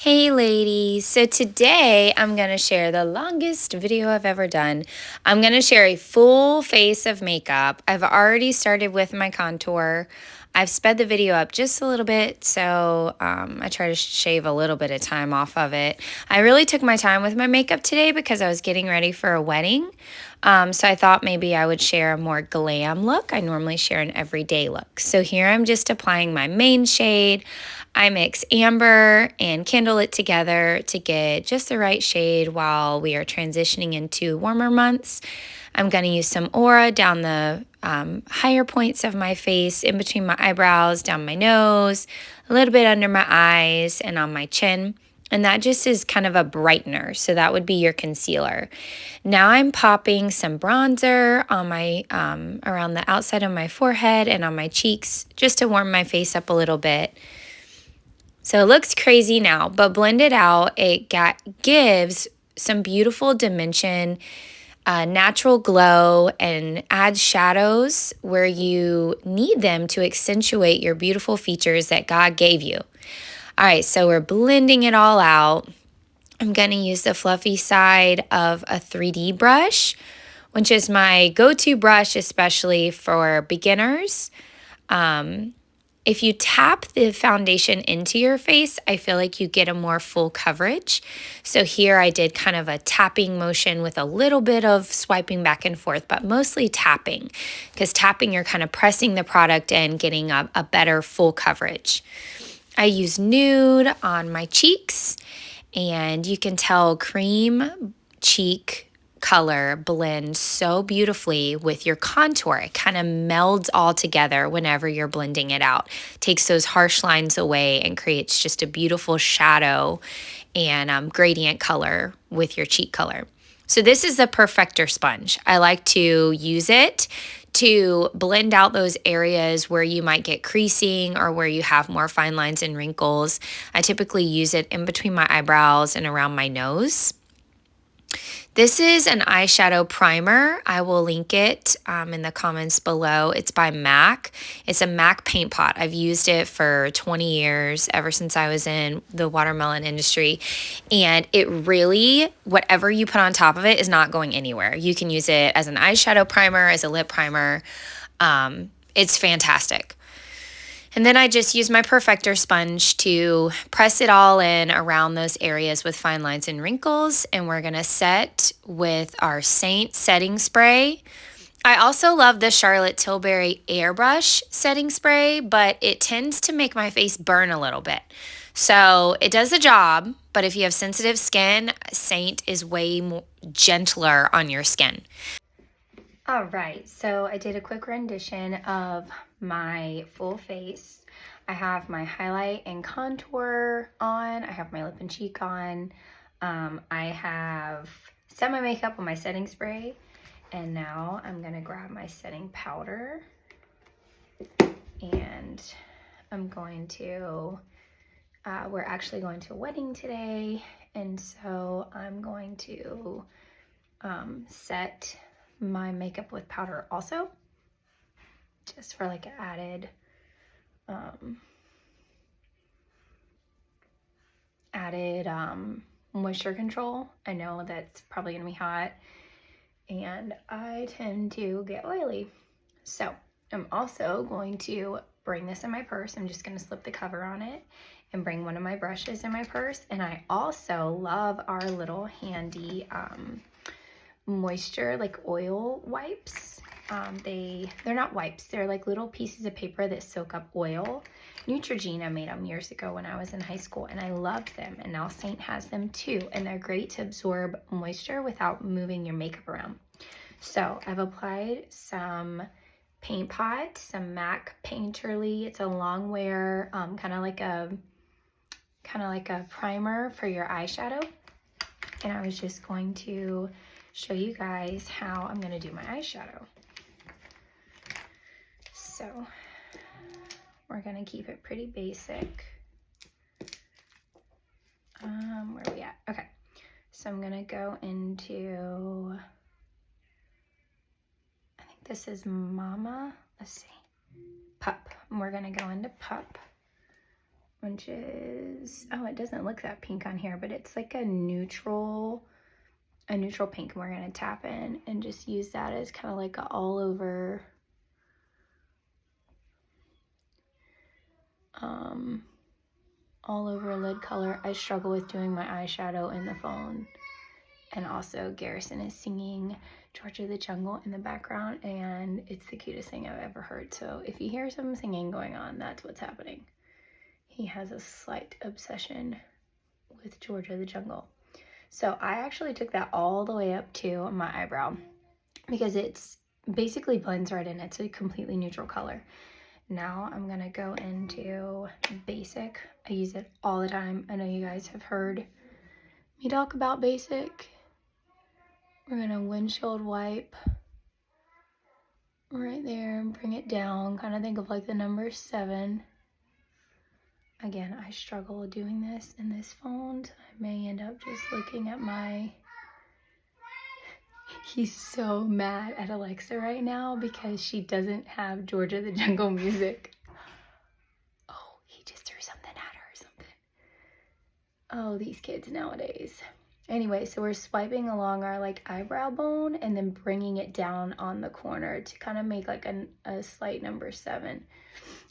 Hey ladies, so today I'm going to share the longest video I've ever done. I'm going to share a full face of makeup. I've already started with my contour. I've sped the video up just a little bit, so I try to shave a little bit of time off of it. I really took my time with my makeup today because I was getting ready for a wedding. So I thought maybe I would share a more glam look. I normally share an everyday look. So here I'm just applying my main shade. I mix amber and kindle it together to get just the right shade while we are transitioning into warmer months. I'm going to use some aura down the higher points of my face, in between my eyebrows, down my nose, a little bit under my eyes, and on my chin. And that just is kind of a brightener. So that would be your concealer. Now I'm popping some bronzer on my around the outside of my forehead and on my cheeks just to warm my face up a little bit. So it looks crazy now, but blended out, it gives some beautiful dimension, natural glow, and adds shadows where you need them to accentuate your beautiful features that God gave you. All right, so we're blending it all out. I'm going to use the fluffy side of a 3D brush, which is my go-to brush, especially for beginners. If you tap the foundation into your face, I feel like you get a more full coverage. So here I did kind of a tapping motion with a little bit of swiping back and forth, but mostly tapping, because tapping, you're kind of pressing the product in, getting a better full coverage. I use nude on my cheeks, and you can tell cream cheek color blends so beautifully with your contour. It kind of melds all together whenever you're blending it out. Takes those harsh lines away and creates just a beautiful shadow and gradient color with your cheek color. So this is the perfector sponge. I like to use it to blend out those areas where you might get creasing or where you have more fine lines and wrinkles. I typically use it in between my eyebrows and around my nose. This is an eyeshadow primer. I will link it in the comments below. It's by MAC. It's a MAC paint pot. I've used it for 20 years, ever since I was in the watermelon industry. And it really, whatever you put on top of it is not going anywhere. You can use it as an eyeshadow primer, as a lip primer. It's fantastic. And then I just use my perfector sponge to press it all in around those areas with fine lines and wrinkles. And we're going to set with our Seint setting spray. I also love the Charlotte Tilbury airbrush setting spray, but it tends to make my face burn a little bit. So it does the job, but if you have sensitive skin, Seint is way more gentler on your skin. All right, so I did a quick rendition of my full face. I have my highlight and contour on. I have my lip and cheek on. I have set my makeup on my setting spray. And now I'm gonna grab my setting powder. And I'm going to, we're actually going to a wedding today. And so I'm going to set my makeup with powder also, just for like an added moisture control. I know that's probably gonna be hot and I tend to get oily. So I'm also going to bring this in my purse. I'm just gonna slip the cover on it and bring one of my brushes in my purse. And I also love our little handy moisture, like oil wipes. They're not wipes, they're like little pieces of paper that soak up oil. Neutrogena made them years ago when I was in high school and I loved them, and now Seint has them too, and they're great to absorb moisture without moving your makeup around. So I've applied some paint pot, some MAC Painterly. It's a long wear, kind of like a primer for your eyeshadow. And I was just going to show you guys how I'm going to do my eyeshadow. So we're going to keep it pretty basic. Where are we at? Okay, so I'm going to go into, I think this is Mama, let's see, Pup. And we're going to go into Pup which is, oh, it doesn't look that pink on here, but it's like a neutral pink. We're gonna tap in and just use that as kind of like a all over lid color. I struggle with doing my eyeshadow in the phone. And also Garrison is singing Georgia the Jungle in the background, and it's the cutest thing I've ever heard. So if you hear some singing going on, that's what's happening. He has a slight obsession with Georgia the Jungle. So I actually took that all the way up to my eyebrow because it's basically blends right in. It's a completely neutral color. Now I'm gonna go into basic. I use it all the time. I know you guys have heard me talk about basic. We're gonna windshield wipe right there and bring it down. Kind of think of like the number 7. Again, I struggle doing this in this phone. So I may end up just looking at my... He's so mad at Alexa right now because she doesn't have Georgia the Jungle music. Oh, he just threw something at her or something. Oh, these kids nowadays. Anyway, so we're swiping along our like eyebrow bone and then bringing it down on the corner to kind of make like a slight number 7.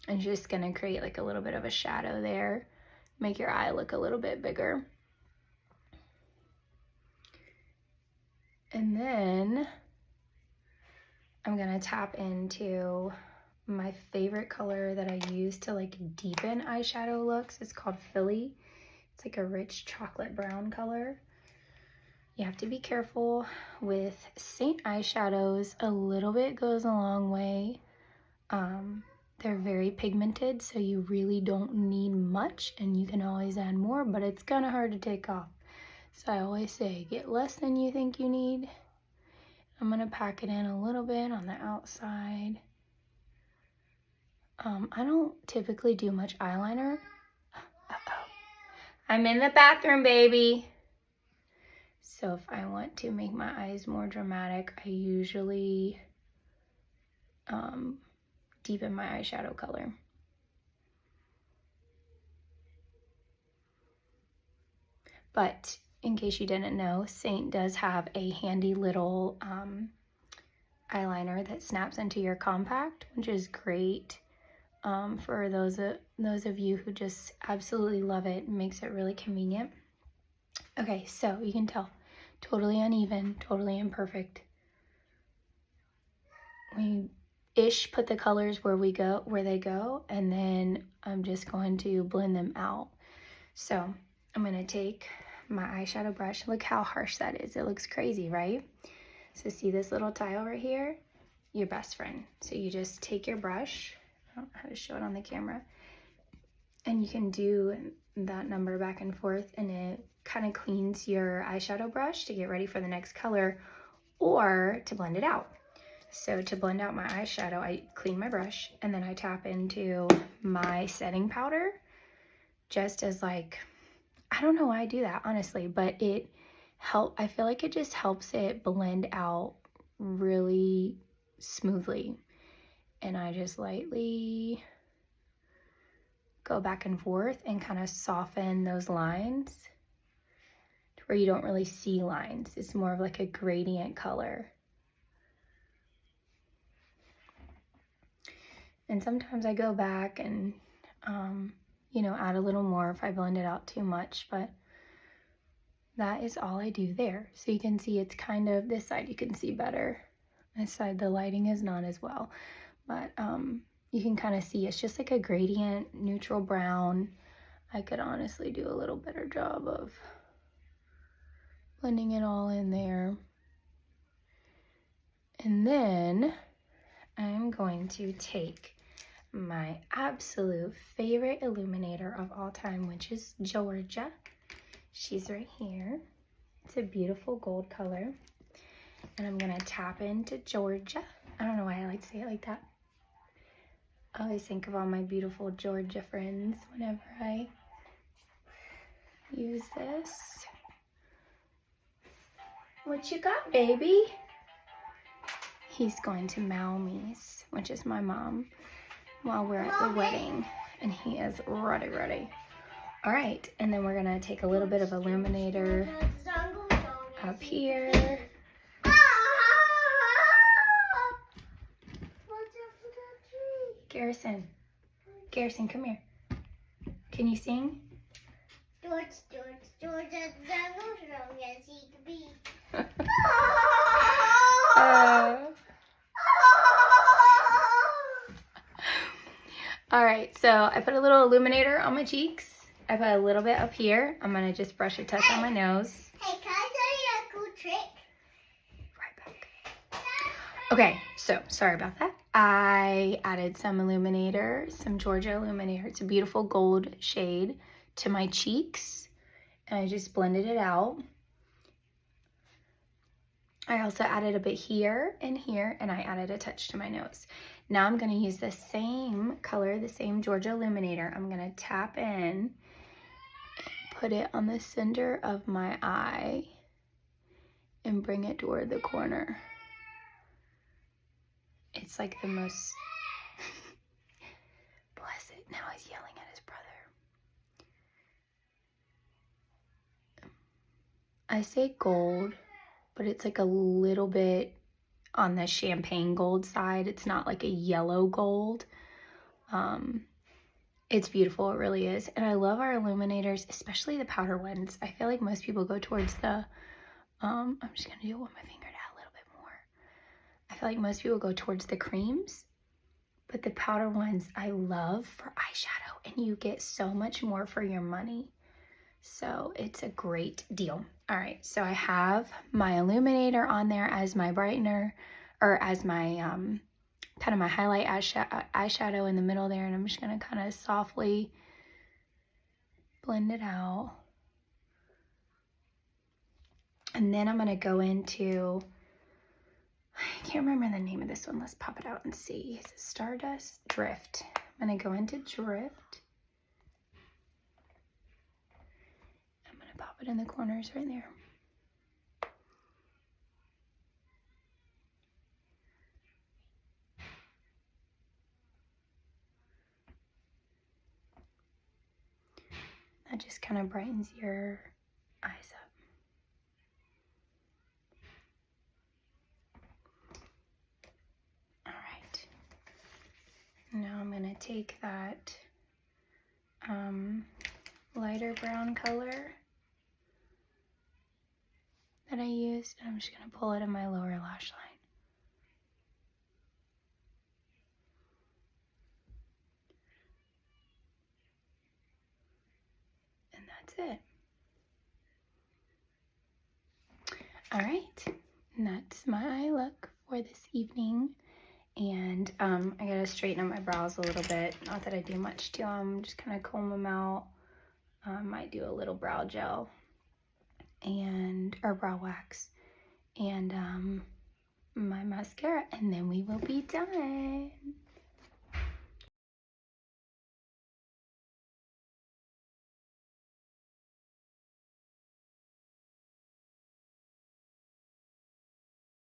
And just gonna create like a little bit of a shadow there. Make your eye look a little bit bigger. And then I'm gonna tap into my favorite color that I use to like deepen eyeshadow looks. It's called Philly. It's like a rich chocolate brown color. You have to be careful with Seint eyeshadows. A little bit goes a long way. They're very pigmented, so you really don't need much, and you can always add more, but it's kind of hard to take off. So I always say, get less than you think you need. I'm gonna pack it in a little bit on the outside. I don't typically do much eyeliner. Uh-oh. I'm in the bathroom, baby. So if I want to make my eyes more dramatic, I usually deepen my eyeshadow color. But in case you didn't know, Seint does have a handy little eyeliner that snaps into your compact, which is great for those of you who just absolutely love it. It makes it really convenient. Okay, so you can tell, totally uneven, totally imperfect. We put the colors where they go, and then I'm just going to blend them out. So I'm gonna take my eyeshadow brush. Look how harsh that is. It looks crazy, right? So see this little tile right here? Your best friend. So you just take your brush, I don't know how to show it on the camera, and you can do that number back and forth, and it kind of cleans your eyeshadow brush to get ready for the next color or to blend it out. So to blend out my eyeshadow, I clean my brush and then I tap into my setting powder just as like, I don't know why I do that, honestly, but I feel like it just helps it blend out really smoothly. And I just lightly go back and forth and kind of soften those lines to where you don't really see lines. It's more of like a gradient color. And sometimes I go back and, add a little more if I blend it out too much, but that is all I do there. So you can see it's kind of, this side you can see better. This side the lighting is not as well, but you can kind of see it's just like a gradient, neutral brown. I could honestly do a little better job of blending it all in there. And then I'm going to take my absolute favorite illuminator of all time, which is Georgia. She's right here. It's a beautiful gold color. And I'm gonna tap into Georgia. I don't know why I like to say it like that. I always think of all my beautiful Georgia friends whenever I use this. What you got, baby? He's going to Malmy's, which is my mom, while we're at the wedding, and he is ready. All right, and then we're gonna take a little bit of illuminator up here. Garrison, come here. Can you sing? George, the jungle strong as he could be. All right, so I put a little illuminator on my cheeks. I put a little bit up here. I'm gonna just brush a touch on my nose. Hey, can I tell you a cool trick? Right back. Okay, so sorry about that. I added some illuminator, some Georgia illuminator. It's a beautiful gold shade to my cheeks, and I just blended it out. I also added a bit here and here, and I added a touch to my nose. Now I'm going to use the same color, the same Georgia illuminator. I'm going to tap in and put it on the center of my eye and bring it toward the corner. It's like the most... Bless it. Now he's yelling at his brother. I say gold, but it's like a little bit on the champagne gold side. It's not like a yellow gold. It's beautiful, it really is. And I love our illuminators, especially the powder ones. I feel like most people go towards the, I'm just gonna do it with my finger to add a little bit more. I feel like most people go towards the creams, but the powder ones I love for eyeshadow, and you get so much more for your money. So it's a great deal. All right, so I have my illuminator on there as my brightener, or as my kind of my highlight eyeshadow in the middle there, and I'm just gonna kind of softly blend it out. And then I'm gonna go into, I can't remember the name of this one. Let's pop it out and see. Is it Stardust? Drift. I'm gonna go into Drift. I'm gonna pop it in the corners right there. That just kind of brightens your eyes up. All right. Now I'm going to take that lighter brown color that I used, and I'm just going to pull it in my lower lash line. It. All right, and that's my eye look for this evening. And I gotta straighten up my brows a little bit. Not that I do much to them, just kind of comb them out. Might do a little brow gel or brow wax, and my mascara, and then we will be done.